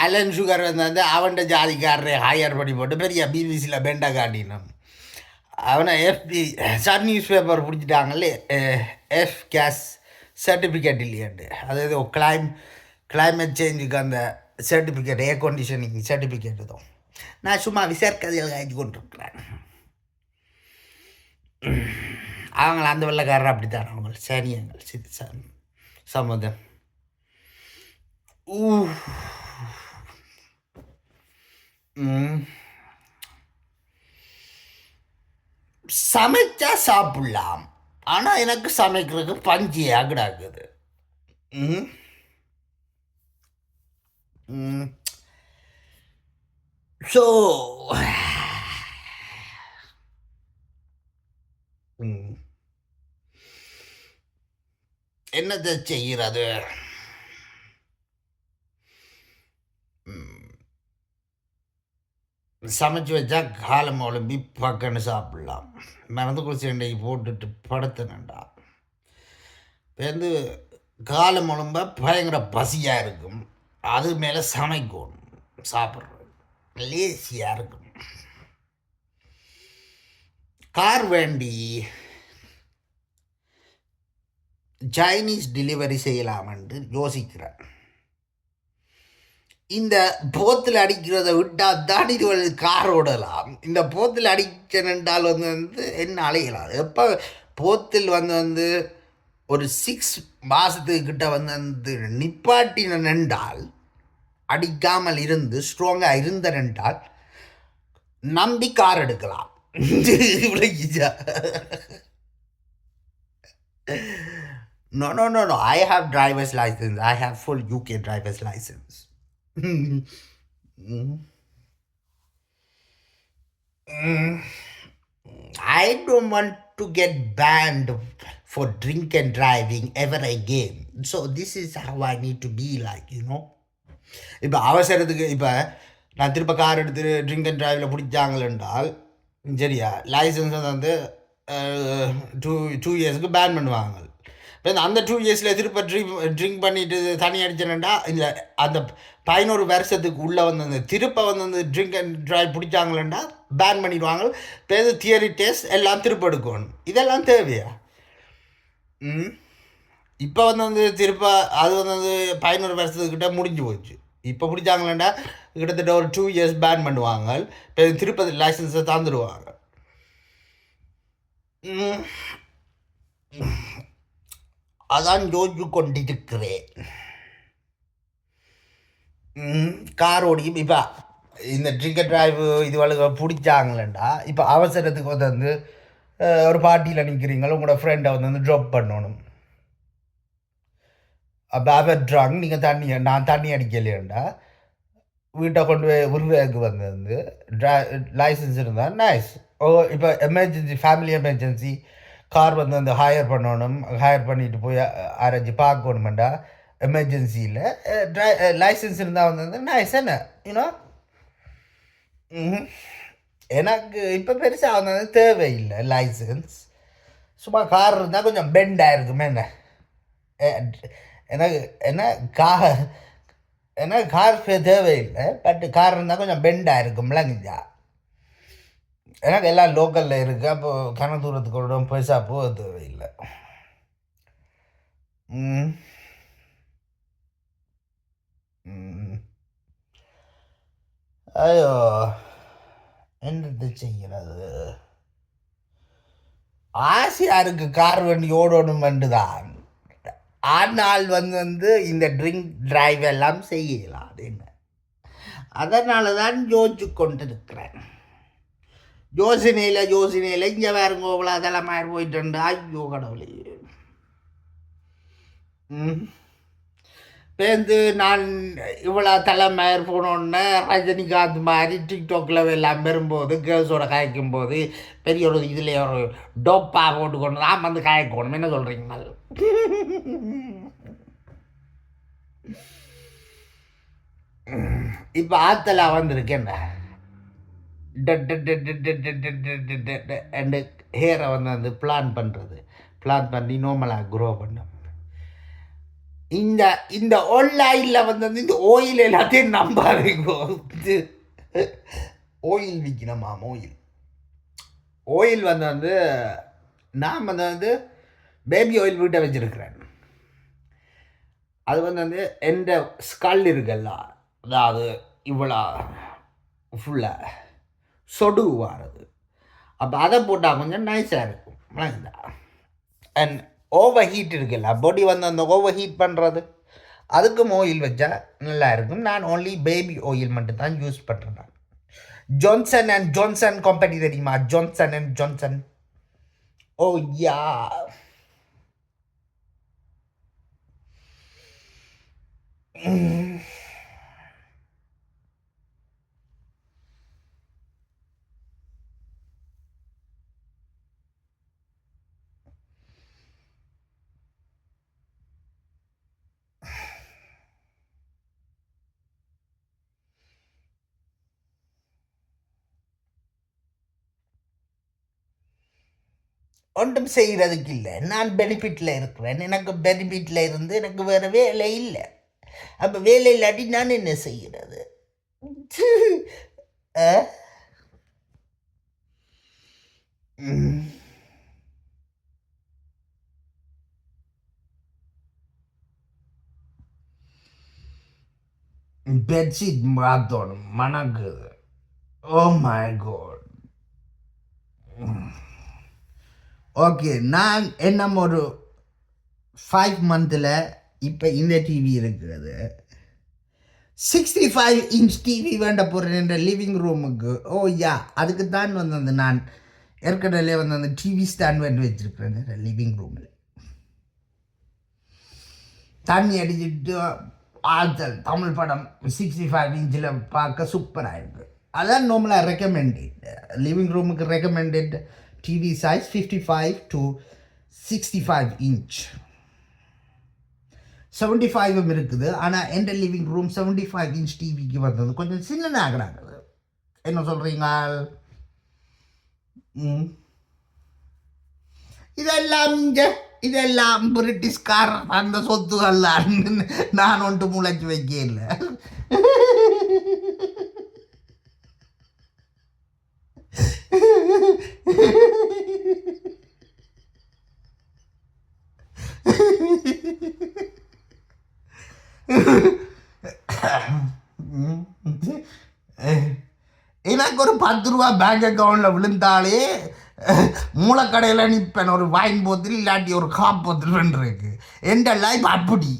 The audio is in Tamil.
அலன் சுகர் வந்து அவன்கிட்ட ஜாதிக்காரரை ஹையர் பண்ணி போட்டு பெரிய பிபிசியில் பெண்டை காட்டினோம். அவனை எஃப்பி சன் நியூஸ் பேப்பர் பிடிச்சிட்டாங்களே எஃப் கேஸ் சர்டிஃபிகேட் இல்லையாண்டு. அது ஏதோ கிளைமேட் சேஞ்சுக்கு அந்த சர்டிஃபிகேட் ஏர் கண்டிஷனிங் சர்டிஃபிகேட் தான். நான் சும்மா விசாரிக்கதையில் காய்ச்சி கொண்டிருக்கிறேன். அவங்கள அந்த வெள்ளக்காரர் அப்படித்தான் அவங்க சரியங்கள் சித்தி சம்மதம். சமைச்சா சாப்பிடலாம், ஆனால் எனக்கு சமைக்கிறதுக்கு பஞ்சியாக கிடாக்குது. ஸோ என்னத்தை செய்கிறது? சமைச்சு வச்சா காலம் ஒழும்பி பக்கன்னு சாப்பிட்லாம். மறந்து குளிச்சு இன்றைக்கு போட்டுட்டு படுத்தனண்டா வந்து காலம் ஒழும்ப பயங்கர பசியாக இருக்கும். அது மேலே சமைக்கணும், சாப்பிட்றது லேசியாக இருக்கும். கார் வேண்டி சைனீஸ் டெலிவரி செய்யலாமென்று யோசிக்கிறேன். இந்த போத்தில் அடிக்கிறத விட்டால் தான் இது கார் ஓடலாம். இந்த போத்தில் அடிச்சனென்றால் வந்து என்ன அலையலாம். எப்போ போத்தில் வந்து ஒரு 6 மாதத்துக்கு கிட்ட வந்து நிப்பாட்டினென்றால், அடிக்காமல் இருந்து ஸ்ட்ராங்காக இருந்தனென்றால் நம்பி கார் எடுக்கலாம். No, I have driver's license. I have full UK driver's license. I don't want to get banned for drink and driving ever again. So this is how I need to be like, you know. இப்போ அவசரத்துக்கு இப்போ நான் திரும்ப கார் எடுத்து ட்ரிங்க் அண்ட் டிரைவில் பிடிச்சாங்களென்றால் சரியா, லைசன்ஸை வந்து 2 இயர்ஸுக்கு பேன் பண்ணுவாங்க. இப்போ அந்த 2 இயர்ஸில் திருப்ப ட்ரிங்க் பண்ணிட்டு தனி அடிச்சேன்டா இல்லை அந்த 11 வருஷத்துக்கு உள்ளே வந்து திருப்ப வந்து ட்ரிங்க் அண்ட் ட்ரைவ் பிடிச்சாங்களேண்டா பேன் பண்ணிடுவாங்க. இப்போ தியரி டெஸ்ட் எல்லாம் திருப்ப எடுக்கணும். இதெல்லாம் தேவையா? இப்போ வந்து திருப்ப அது வந்து 11 வருஷத்துக்கிட்ட முடிஞ்சு போச்சு. இப்போ பிடிச்சாங்களேண்டா கிட்டத்தட்ட ஒரு 2 இயர்ஸ் பேன் பண்ணுவாங்க. இப்போ திருப்ப லைசன்ஸை தந்துடுவாங்க. அதான் யோசிச்சு கொண்டிருக்கிறேன். கார் ஓடி இப்போ இந்த ட்ரிங்க் அண்ட் டிரைவ் இதுவளுக்கு பிடிச்சாங்களேண்டா இப்போ அவசரத்துக்கு வந்து ஒரு பார்ட்டியில் நிற்கிறீங்களோ உங்களோட ஃப்ரெண்டை வந்து ட்ராப் பண்ணணும். அப்போ அவர் ட்ரங்க், நீங்கள் நான் தண்ணி அடிக்கலையேண்டா வீட்டை கொண்டு போய் உருவேக்கு வந்து லைசன்ஸ் இருந்தால் நைஸ். இப்போ எமர்ஜென்சி, ஃபேமிலி எமர்ஜென்சி கார் வந்து ஹையர் பண்ணணும். ஹையர் பண்ணிட்டு போய் அரைஞ்சி பார்க்கணுமெண்டா எமர்ஜென்சியில் லைசன்ஸ் இருந்தால் வந்து நைஸ் என்ன யூனோ. எனக்கு இப்போ பெருசாக வந்து தேவையில்லை லைசன்ஸ். சும்மா கார் இருந்தால் கொஞ்சம் பெண்ட் ஆகிருக்குமே என்ன. எனக்கு என்ன கார் தேவையில்லை, பட் கார் இருந்தால் கொஞ்சம் பெண்ட் ஆகிருக்கும்ல. எனக்கு எல்லாம் லோக்கலில் இருக்குது. அப்போ கன தூரத்துக்கு கூட பைசா போக தேவையில்லை. ஐயோ என்னது செய்கிறது? ஆசையாக இருக்குது கார் வண்டி ஓடணுமென்று தான். ஆனால் வந்து இந்த ட்ரிங்க் டிரைவ் எல்லாம் செய்யலாம். அது என்ன, அதனால தான் யோசிச்சு கொண்டு இருக்கிறேன். யோசனையில் இங்கே வேறுங்கோவலா அதெல்லாம் மாதிரி போயிட்டு ஐயோ கடவுளே. பேருந்து நான் இவ்வளோ தலைமயர் போனோன்னே ரஜினிகாந்த் மாதிரி டிக்டாக்கில் எல்லாம் வரும்போது கேர்ள்ஸோட காய்க்கும் போது பெரிய ஒரு இதில் ஒரு டோப்பா போட்டுக்கொண்டு தான் வந்து காய்க்கணும். என்ன சொல்கிறீங்க? இப்போ ஆத்தலா வந்திருக்கேன்டா ஹேரை வந்து பிளான் பண்ணி நார்மலாக க்ரோ பண்ணும். இந்த இந்த ஆன்லைனில் வந்து இந்த ஆயில் எல்லாத்தையும் நம்பாதீங்க. இது ஆயில் விற்கணுமாம். ஆயில் வந்து நான் வந்து பேபி ஆயில் வீட்டை வச்சுருக்கிறேன். அது வந்து எந்த ஸ்கல் இருக்குல்ல, அதாவது இவ்வளோ ஃபுல்லாக சொடு வாரது, அப்போ அதை போட்டால் கொஞ்சம் நைஸாக இருக்கும். அண்ட் ஓவர் ஹீட் இருக்குல்ல, பாடி வந்து அந்த ஓவர் ஹீட் பண்ணுறது, அதுக்கும் ஆயில் வச்சா நல்லா இருக்கும். நான் ஓன்லி பேபி ஆயில் மட்டும் தான் யூஸ் பண்ணுறேன். ஜான்சன் அண்ட் ஜான்சன் கம்பெனி தெரியுமா? Johnson and Johnson. Oh yeah. ஒன்றும் செய்கிறதுக்கு இல்லை. நான் பெனிஃபிட்டில் இருக்கிறேன். எனக்கு பெனிஃபிட்டில் இருந்து எனக்கு வேறு வேலை இல்லை. அப்போ வேலை இல்லாட்டி நான் என்ன செய்கிறது? பெட்ஷீட் மாற்றணும், மணக்குது. Oh my God. ஓகே, நான் என்ன ஒரு 5 மந்தில் இப்போ இந்த டிவி இருக்கிறது. 65 இன்ச் டிவி வேண்ட போகிறேன் என்ற லிவிங் ரூமுக்கு. ஓ யா, அதுக்கு தான் வந்து நான் ஏற்கனவே வந்து அந்த டிவி ஸ்டாண்ட் வேண்டி வச்சுருக்கிறேன் லிவிங் ரூமில். தண்ணி அடிச்சுட்டு ஆழ்த்தல் தமிழ் படம் 65 இன்ச்சில் பார்க்க சூப்பராக இருக்குது. அதான் நார்மலாக ரெக்கமெண்டட் லிவிங் ரூமுக்கு recommended TV size 55 to 65 inch. 75 இருக்குது. ஆனால் எந்த லிவிங் ரூம் 75 இன்ச் டிவிக்கு வந்தது கொஞ்சம் சின்னதாகிறாங்க. என்ன சொல்கிறீங்க? இதெல்லாம் பிரிட்டிஷ்காரர் அந்த சொத்துகள் நான் ஒன்று முளைச்சி வைக்கல. எனக்கு ஒரு 10 ரூபா பேங்க் அக்கௌண்ட்டில் விழுந்தாலே மூளைக்கடையில் நிற்பேன். ஒரு வாயின் போத்தில் இல்லாட்டி ஒரு காப் போத்தில் இருக்கு. என் லைஃப் அப்படி.